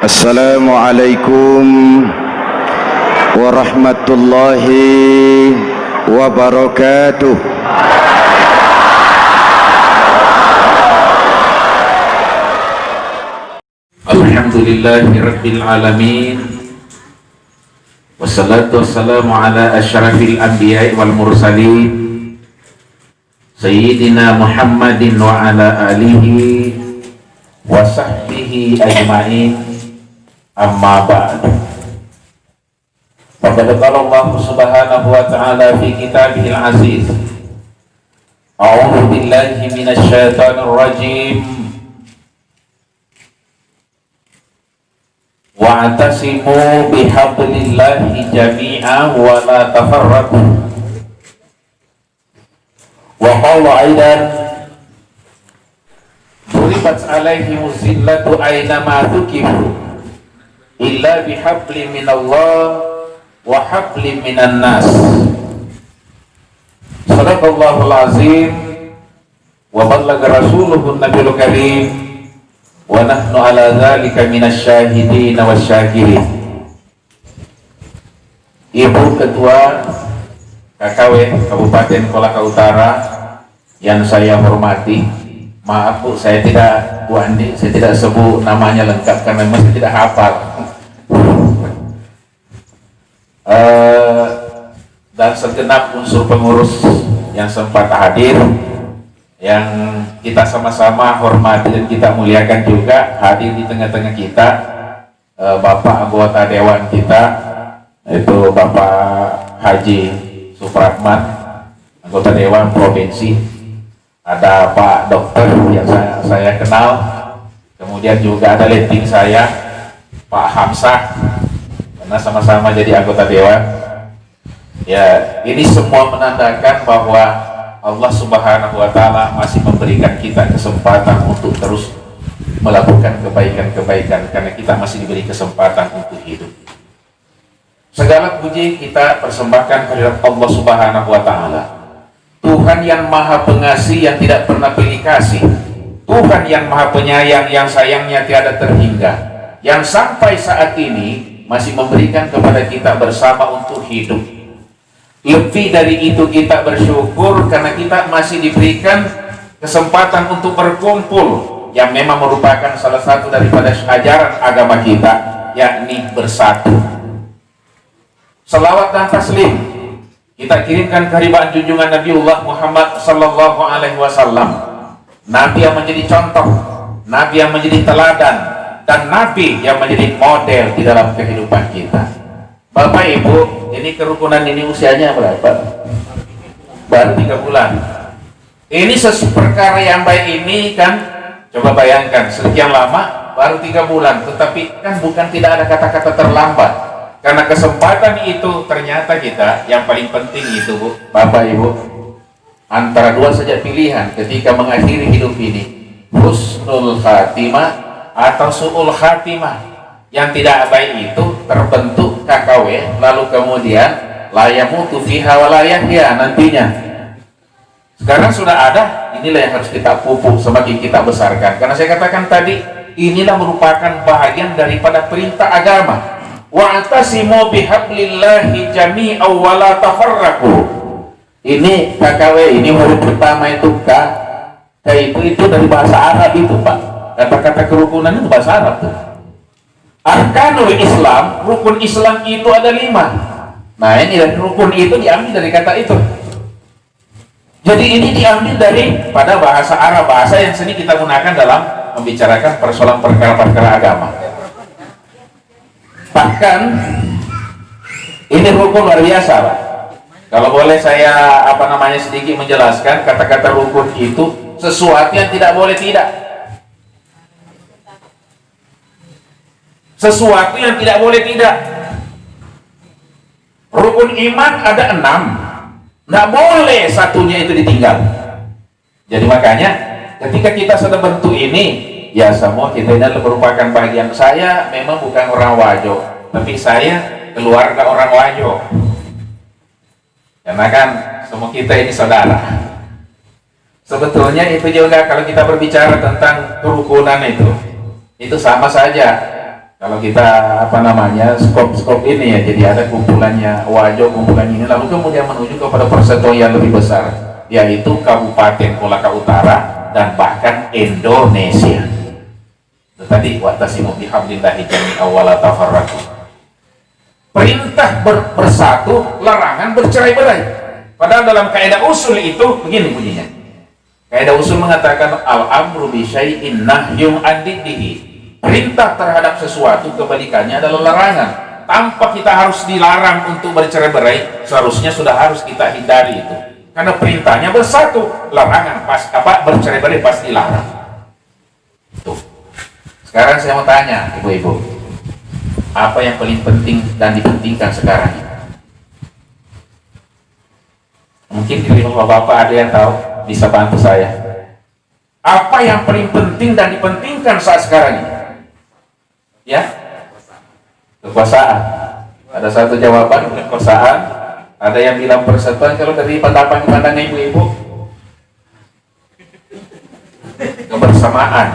Assalamualaikum warahmatullahi wabarakatuh. Alhamdulillahi rabbil alamin. Wassalatu wassalamu ala asyrafil anbiya'i wal mursalin Sayyidina Muhammadin wa ala alihi wa sahbihi ajma'in. Amma ba'du. Faqad qala Allah subhanahu wa ta'ala fi kitabihil aziz. A'udzu billahi minasy syaithanir rajim. Wa'tasimu bihablillahi jami'an wa la tafarraqu. Wa qala aidan duribat alaihimuz zillatu aina ma tuqifu illa bihabli minallah wa habli minan nas. Sadaqallahul azim wa ballaga rasuluhun nabiyul karim wa nahnu ala dzalika minasy syahidin wasyakirin. Ibu Ketua KKW Kabupaten Kolaka Utara yang saya hormati, maaf Bu, saya tidak, Bu Andi, saya tidak sebut namanya lengkap karena masih tidak hafal. Dan segenap unsur pengurus yang sempat hadir, yang kita sama-sama hormati dan kita muliakan juga, hadir di tengah-tengah kita Bapak anggota Dewan kita, itu Bapak Haji Supratman, anggota Dewan Provinsi. Ada Pak Dokter yang saya kenal, kemudian juga ada letting saya Pak Hamzah, karena sama-sama jadi anggota Dewan. Ya, ini semua menandakan bahwa Allah Subhanahu wa Ta'ala masih memberikan kita kesempatan untuk terus melakukan kebaikan-kebaikan, karena kita masih diberi kesempatan untuk hidup. Segala puji kita persembahkan kehadirat Allah Subhanahu wa Ta'ala, Tuhan yang maha pengasih, yang tidak pernah pilih kasih, Tuhan yang maha penyayang, yang sayangnya tiada terhingga, yang sampai saat ini masih memberikan kepada kita bersama untuk hidup. Lebih dari itu kita bersyukur karena kita masih diberikan kesempatan untuk berkumpul, yang memang merupakan salah satu daripada ajaran agama kita, yakni bersatu. Salawat dan taslim kita kirimkan kehadiran junjungan Nabiullah Muhammad sallallahu alaihi wasallam, Nabi yang menjadi contoh, Nabi yang menjadi teladan, dan Nabi yang menjadi model di dalam kehidupan kita. Bapak Ibu, ini kerukunan ini usianya berapa? Baru 3 bulan. Ini perkara yang baik ini kan, coba bayangkan sekian lama baru 3 bulan, tetapi kan bukan tidak ada kata-kata terlambat. Karena kesempatan itu ternyata kita yang paling penting itu, Bu, Bapak Ibu, antara dua saja pilihan ketika mengakhiri hidup ini, husnul khatimah atau su'ul khatimah. Yang tidak baik itu terbentuk KKW, lalu kemudian la yamutu fiha wa la yahya nantinya. Sekarang sudah ada, inilah yang harus kita pupuk, semakin kita besarkan. Karena saya katakan tadi, inilah merupakan bahagian daripada perintah agama. Wa'tasimu bihablillahi jami'an wa la tafarraqu. Ini KKW, ini murid pertama itu itu dari bahasa Arab itu, Pak. Kata-kata kerukunan itu bahasa Arab tuh. Arkanul Islam, rukun Islam itu ada 5. Nah, ini dari rukun itu diambil dari kata itu. Jadi ini diambil dari pada bahasa Arab, bahasa yang sering kita gunakan dalam membicarakan persoalan perkara-perkara agama. Bahkan ini rukun luar biasa, Pak. Kalau boleh saya sedikit menjelaskan, kata-kata rukun itu sesuatu yang tidak boleh tidak. Sesuatu yang tidak boleh tidak. Rukun iman ada 6. Nggak boleh satunya itu ditinggal. Jadi makanya ketika kita sudah bentuk ini, ya semua kita ini merupakan bagian. Saya memang bukan orang Wajo, tapi saya keluarga orang Wajo. Karena kan semua kita ini saudara. Sebetulnya itu juga kalau kita berbicara tentang kerukunan itu sama saja. Kalau kita skop ini ya, jadi ada kumpulannya Wajo, kumpulan ini, lalu kemudian menuju kepada persatuan yang lebih besar, yaitu Kabupaten Kolaka Utara dan bahkan Indonesia. Itu tadi wa'tasimu bihablillahi jami'an wa la tafarraqu. Perintah bersatu, larangan bercerai-berai. Padahal dalam kaidah usul itu begini bunyinya. Kaidah usul mengatakan al-amru bi syai'in nahyun an diddihi. Perintah terhadap sesuatu kebalikannya adalah larangan. Tanpa kita harus dilarang untuk bercerai-berai, seharusnya sudah harus kita hindari itu. Karena perintahnya bersatu, larangan bercerai-berai pasti dilarang. Tuh. Sekarang saya mau tanya ibu-ibu, apa yang paling penting dan dipentingkan sekarang? Mungkin di bapak-bapak ada yang tahu, bisa bantu saya. Apa yang paling penting dan dipentingkan saat sekarang ini? Ya, kekuasaan. Ada satu jawaban, kekuasaan. Ada yang bilang persatuan. Kalau dari pandangan ibu-ibu, kebersamaan.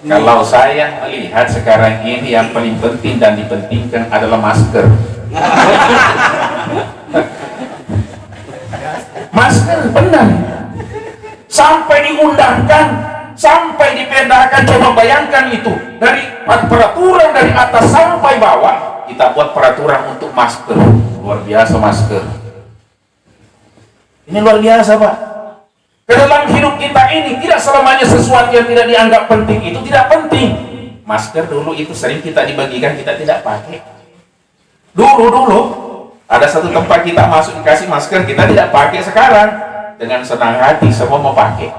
Kalau saya melihat sekarang ini yang paling penting dan dipentingkan adalah masker. Masker benar. Sampai diundangkan, sampai dipindahkan. Coba bayangkan itu, dari peraturan dari atas sampai bawah kita buat peraturan untuk masker. Luar biasa masker ini, luar biasa Pak. Ke dalam hidup kita ini tidak selamanya sesuatu yang tidak dianggap penting itu tidak penting. Masker dulu itu sering kita dibagikan, kita tidak pakai. Dulu ada satu tempat kita masuk dikasih masker, kita tidak pakai. Sekarang dengan senang hati semua mau pakai.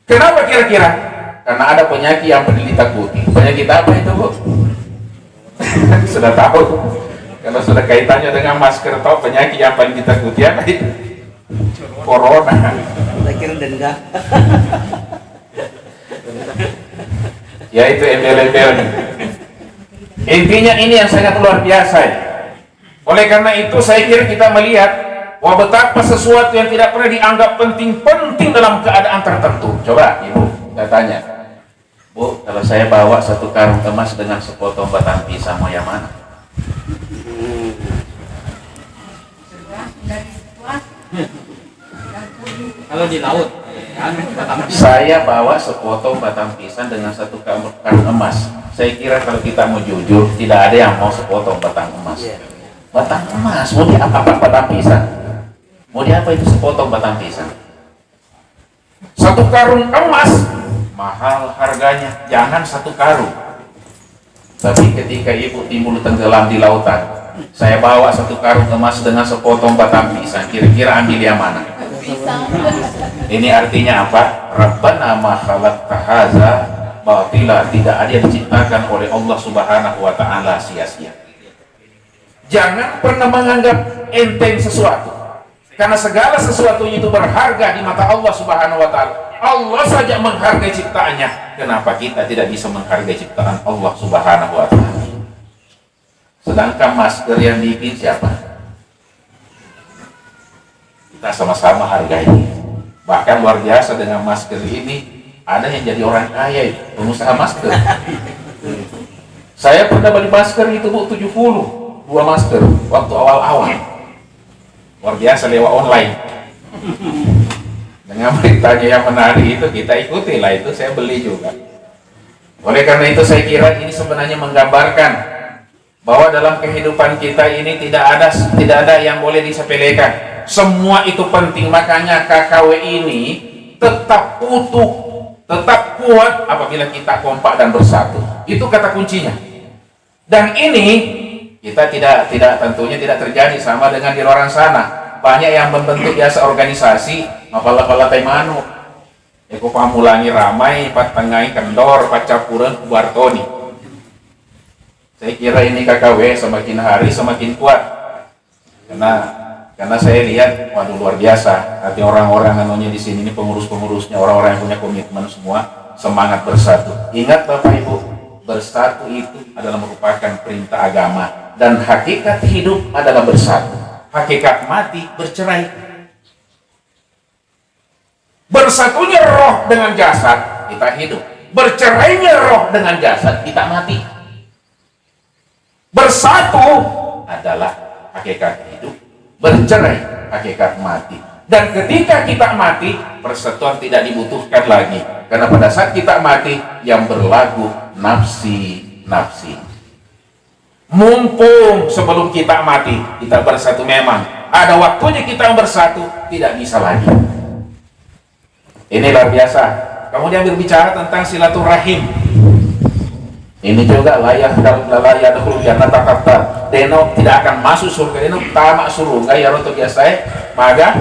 Kenapa kira-kira? Karena ada penyakit yang perlu ditakuti. Penyakit apa itu, Bu? Sudah tahu. Kalau sudah kaitannya dengan masker, tahu penyakit yang paling ditakuti apa itu? Corona. Kira denda. Ya itu embel-embel. Intinya ini yang sangat luar biasa. Oleh karena itu saya kira kita melihat wah betapa sesuatu yang tidak pernah dianggap penting dalam keadaan tertentu. Coba ibu, saya tanya, Bu, kalau saya bawa satu karung emas dengan sepotong batang pisang, mau yang mana? Kalau di laut, kan? Saya bawa sepotong batang pisang dengan satu karung emas. Saya kira kalau kita mau jujur, tidak ada yang mau sepotong batang emas. Batang emas, mau diapa batang pisang? Mau diapa itu sepotong batang pisang? Satu karung emas mahal harganya, jangan satu karung. Tapi ketika ibu timbul tenggelam di lautan, saya bawa satu karung emas dengan sepotong batang pisang, kira-kira ambil yang mana? Ini artinya apa? Rabbana ma khalaqta hadza batila, tidak ada yang diciptakan oleh Allah Subhanahu wa taala sia-sia. Jangan pernah menganggap enteng sesuatu, karena segala sesuatu itu berharga di mata Allah Subhanahu wa taala. Allah saja menghargai ciptaannya. Kenapa kita tidak bisa menghargai ciptaan Allah Subhanahu wa taala? Sedangkan masker yang bikin siapa? Kita sama-sama hargai. Bahkan luar biasa dengan masker ini, ada yang jadi orang kaya, pengusaha masker. Saya pernah beli masker itu, Bu, 70 dua masker waktu awal-awal. Luar biasa lewat online. Dengan beritanya yang menarik itu kita ikuti lah, itu saya beli juga. Oleh karena itu saya kira ini sebenarnya menggambarkan bahwa dalam kehidupan kita ini tidak ada yang boleh disepelekan. Semua itu penting, makanya KKW ini tetap utuh, tetap kuat apabila kita kompak dan bersatu. Itu kata kuncinya. Dan ini kita tentunya tidak terjadi sama dengan di luar sana. Banyak yang membentuk jasa organisasi, mapala-pala taimanu. Eko pamulangi ramai, patengai kendor, pacapuran, kubartoni. Saya kira ini KKW semakin hari semakin kuat. Karena saya lihat, waduh luar biasa. Hati orang-orang anunya di sini ini pengurus-pengurusnya, orang-orang yang punya komitmen semua semangat bersatu. Ingat Bapak Ibu, bersatu itu adalah merupakan perintah agama dan hakikat hidup adalah bersatu. Hakikat mati bercerai. Bersatunya roh dengan jasad, kita hidup. Bercerainya roh dengan jasad, kita mati. Bersatu adalah hakikat hidup, bercerai hakikat mati. Dan ketika kita mati, persatuan tidak dibutuhkan lagi. Karena pada saat kita mati, yang berlaku nafsi. Mumpung sebelum kita mati, kita bersatu memang. Ada waktunya kita bersatu, tidak bisa lagi. Ini luar biasa. Kemudian berbicara tentang silaturahim. Ini juga layak dahulu jannah takata. Deno tidak akan masuk surga. Deno tamak surga ya roto biasa. Maka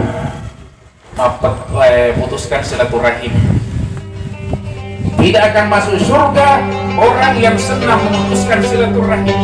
putuskan silaturahim. Tidak akan masuk surga orang yang senang memutuskan silaturahim.